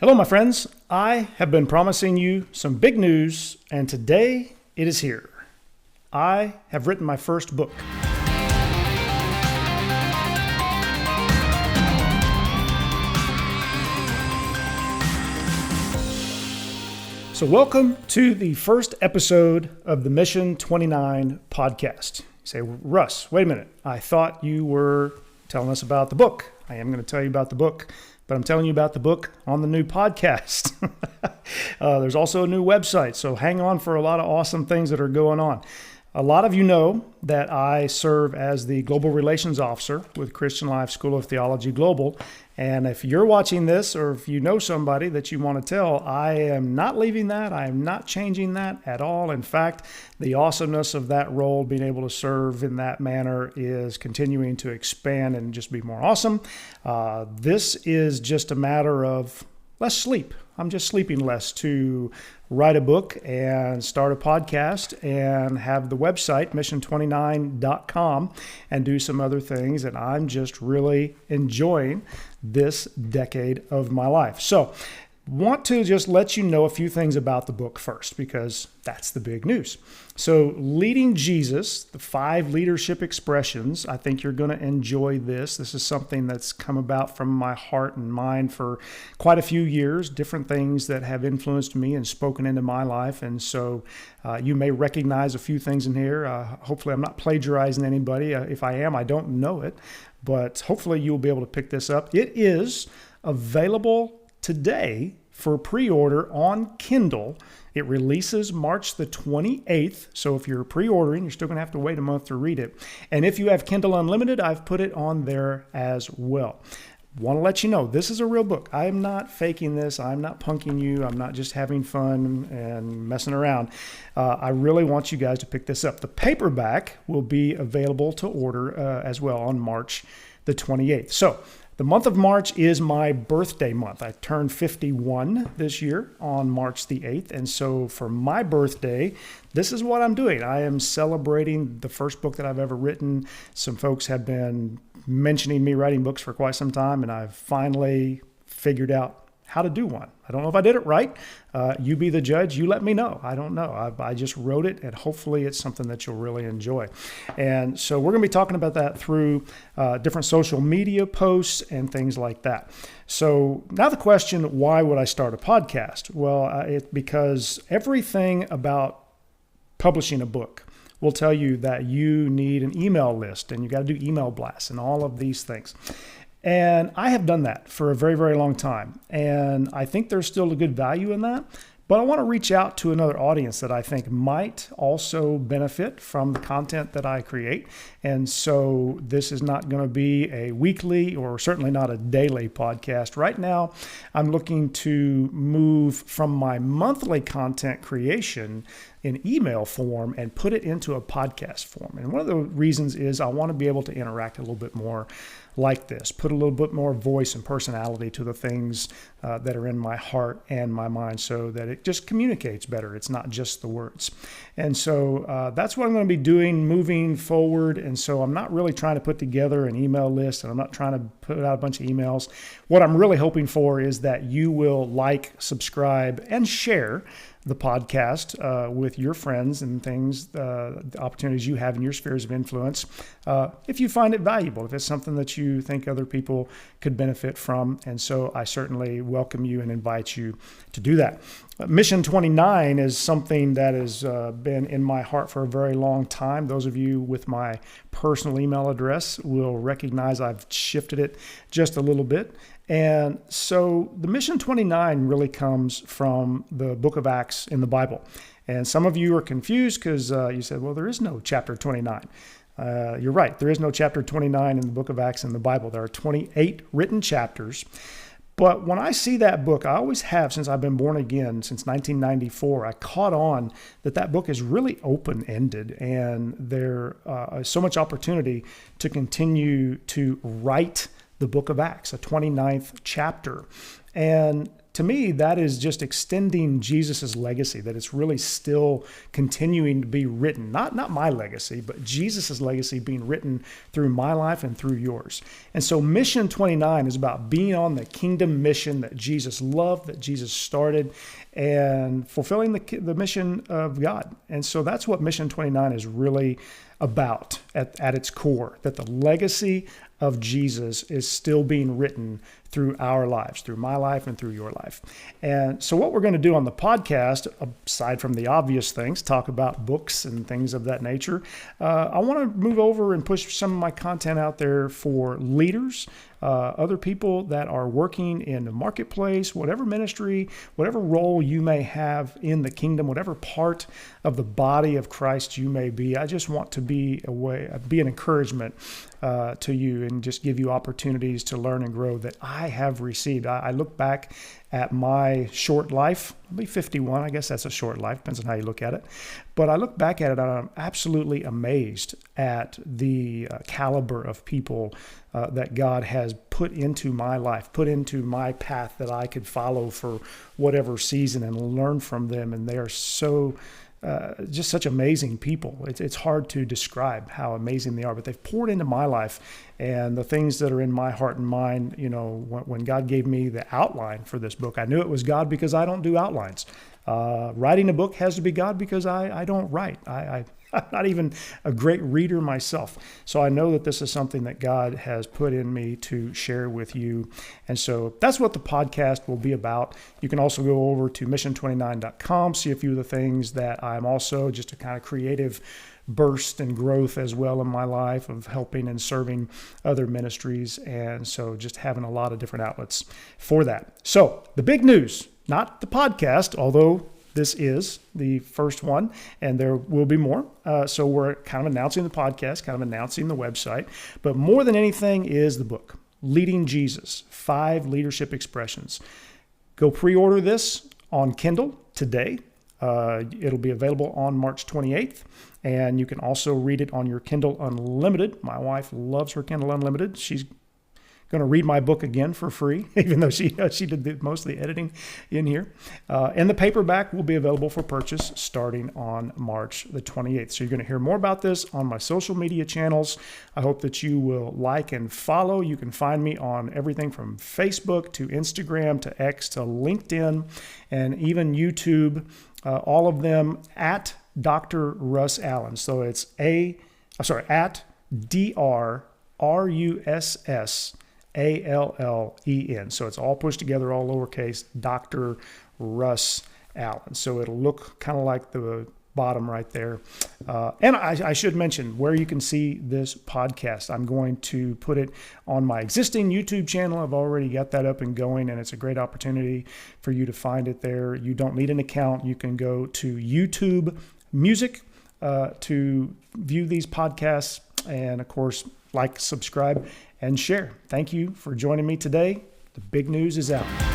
Hello, my friends. I have been promising you some big news, and today it is here. I have written my first book. So welcome to the first episode of the Mission 29 podcast. You say, Russ, wait a minute. I thought you were telling us about the book. I am going to tell you about the book, but I'm telling you about the book on the new podcast. There's also a new website, so hang on for a lot of awesome things that are going on. A lot of you know that I serve as the Global Relations Officer with Christian Life School of Theology Global. And if you're watching this, or if you know somebody that you want to tell, I am not leaving that. I am not changing that at all. In fact, the awesomeness of that role, being able to serve in that manner, is continuing to expand and just be more awesome. This is just a matter of less sleep. I'm just sleeping less to write a book and start a podcast and have the website, mission29.com, and do some other things. And I'm just really enjoying this decade of my life. So, want to just let you know a few things about the book first, because that's the big news. So, Leading Jesus, the 5 leadership expressions. I think you're going to enjoy this. This is something that's come about from my heart and mind for quite a few years, different things that have influenced me and spoken into my life. And so you may recognize a few things in here. Hopefully I'm not plagiarizing anybody. If I am, I don't know it, but hopefully you'll be able to pick this up. It is available today for pre-order on Kindle. It releases March the 28th. So if you're pre-ordering, you're still going to have to wait a month to read it. And if you have Kindle Unlimited, I've put it on there as well. Want to let you know, this is a real book. I am not faking this. I'm not punking you. I'm not just having fun and messing around. I really want you guys to pick this up. The paperback will be available to order as well on March the 28th. So the month of March is my birthday month. I turned 51 this year on March the 8th. And so for my birthday, this is what I'm doing. I am celebrating the first book that I've ever written. Some folks have been mentioning me writing books for quite some time, and I've finally figured out how to do one. I don't know if I did it right. You be the judge. You let me know. I don't know. I just wrote it, and hopefully it's something that you'll really enjoy. And so we're going to be talking about that through different social media posts and things like that. So now the question, why would I start a podcast? Well, because everything about publishing a book will tell you that you need an email list, and you got to do email blasts and all of these things. And I have done that for a very, very long time. And I think there's still a good value in that. But I want to reach out to another audience that I think might also benefit from the content that I create. And so this is not going to be a weekly or certainly not a daily podcast. Right now, I'm looking to move from my monthly content creation in email form and put it into a podcast form. And one of the reasons is I want to be able to interact a little bit more like this, put a little bit more voice and personality to the things that are in my heart and my mind, so that it just communicates better. It's not just the words. And so that's what I'm going to be doing moving forward. And so I'm not really trying to put together an email list, and I'm not trying to put out a bunch of emails. What I'm really hoping for is that you will like, subscribe, and share the podcast with your friends and things, the opportunities you have in your spheres of influence, if you find it valuable, if it's something that you think other people could benefit from. And so I certainly welcome you and invite you to do that. Mission 29 is something that has been in my heart for a very long time. Those of you with my personal email address will recognize I've shifted it just a little bit. And so the Mission 29 really comes from the book of Acts in the Bible. And some of you are confused because you said, well, there is no chapter 29. You're right. There is no chapter 29 in the book of Acts in the Bible. There are 28 written chapters. But when I see that book, I always have since I've been born again, since 1994, I caught on that book is really open-ended, and there is so much opportunity to continue to write the book of Acts, a 29th chapter. And to me, that is just extending Jesus's legacy, that it's really still continuing to be written. Not my legacy, but Jesus's legacy being written through my life and through yours. And so Mission 29 is about being on the kingdom mission that Jesus loved, that Jesus started, and fulfilling the mission of God. And so that's what Mission 29 is really about at its core, that the legacy of Jesus is still being written through our lives, through my life and through your life. And so what we're going to do on the podcast, aside from the obvious things, talk about books and things of that nature, I want to move over and push some of my content out there for leaders, other people that are working in the marketplace, whatever ministry, whatever role you may have in the kingdom, whatever part of the body of Christ you may be. I just want to be an encouragement to you and just give you opportunities to learn and grow that I have received. I look back at my short life. I'll be 51. I guess that's a short life. Depends on how you look at it. But I look back at it and I'm absolutely amazed at the caliber of people that God has put into my life, put into my path that I could follow for whatever season and learn from them. And they are so just such amazing people. It's hard to describe how amazing they are, but they've poured into my life and the things that are in my heart and mind. You know, when God gave me the outline for this book, I knew it was God because I don't do outlines. Writing a book has to be God because I don't write. I'm not even a great reader myself. So I know that this is something that God has put in me to share with you. And so that's what the podcast will be about. You can also go over to mission29.com, see a few of the things that I'm also just a kind of creative burst and growth as well in my life of helping and serving other ministries. And so just having a lot of different outlets for that. So the big news, not the podcast, although this is the first one, and there will be more. So we're kind of announcing the podcast, kind of announcing the website. But more than anything is the book, Leading Jesus, 5 Leadership Expressions. Go pre-order this on Kindle today. It'll be available on March 28th. And you can also read it on your Kindle Unlimited. My wife loves her Kindle Unlimited. She's going to read my book again for free, even though she did most of the editing in here. And the paperback will be available for purchase starting on March the 28th. So you're going to hear more about this on my social media channels. I hope that you will like and follow. You can find me on everything from Facebook to Instagram to X to LinkedIn and even YouTube, all of them at Dr. Russ Allen. So it's at DrRussAllen. So it's all pushed together, all lowercase, Dr. Russ Allen. So it'll look kind of like the bottom right there. And I should mention where you can see this podcast. I'm going to put it on my existing YouTube channel. I've already got that up and going, and it's a great opportunity for you to find it there. You don't need an account. You can go to YouTube Music to view these podcasts, and of course, like, subscribe, and share. Thank you for joining me today. The big news is out.